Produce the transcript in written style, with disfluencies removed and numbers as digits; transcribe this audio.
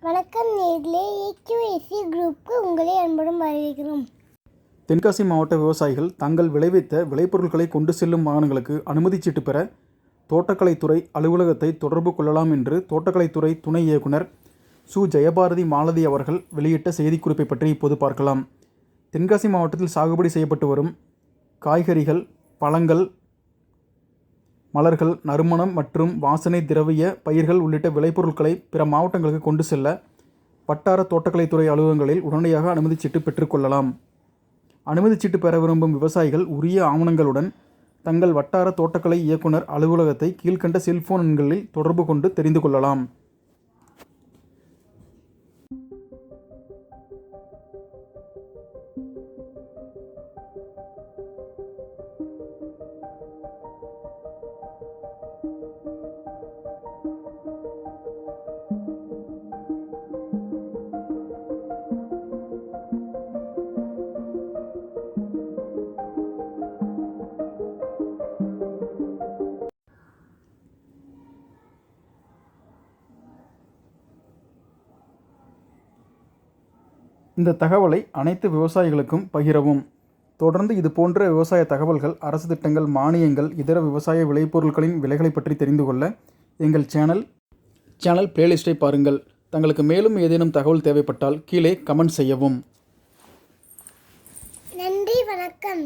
வணக்கம் நேர்களே, ஏக்யூஏசி குரூப்புக்கு உங்களை அன்புடன் வரவேற்கிறோம். தென்காசி மாவட்ட விவசாயிகள் தங்கள் விளைவித்த விளைபொருட்களை கொண்டு செல்லும் வாகனங்களுக்கு அனுமதிச் சீட்டு பெற தோட்டக்கலைத்துறை அலுவலகத்தை தொடர்பு கொள்ளலாம் என்று தோட்டக்கலைத்துறை துணை இயக்குனர் சு. ஜெயபாரதி மாலதி அவர்கள் வெளியிட்ட செய்திக்குறிப்பை பற்றி இப்போது பார்க்கலாம். தென்காசி மாவட்டத்தில் சாகுபடி செய்யப்பட்டு வரும் காய்கறிகள், பழங்கள், மலர்கள், நறுமணம் மற்றும் வாசனை திரவிய பயிர்கள் உள்ளிட்ட விளைபொருட்களை பிற மாவட்டங்களுக்கு கொண்டு செல்ல வட்டார தோட்டக்கலைத்துறை அலுவலகங்களில் உடனடியாக அனுமதிச் சீட்டு பெற்றுக்கொள்ளலாம். அனுமதிச் சீட்டு பெற விரும்பும் விவசாயிகள் உரிய ஆவணங்களுடன் தங்கள் வட்டார தோட்டக்கலை இயக்குனர் அலுவலகத்தை கீழ்கண்ட செல்போன் எண்களில் தொடர்பு கொண்டு தெரிந்து கொள்ளலாம். இந்த தகவலை அனைத்து விவசாயிகளுக்கும் பகிரவும். தொடர்ந்து இது போன்ற விவசாய தகவல்கள், அரசு திட்டங்கள், மானியங்கள், இதர விவசாய விளைபொருட்களின் விலைகளை பற்றி தெரிந்து கொள்ள எங்கள் சேனல் பிளேலிஸ்ட்டை பாருங்கள். தங்களுக்கு மேலும் ஏதேனும் தகவல் தேவைப்பட்டால் கீழே கமெண்ட் செய்யவும். நன்றி, வணக்கம்.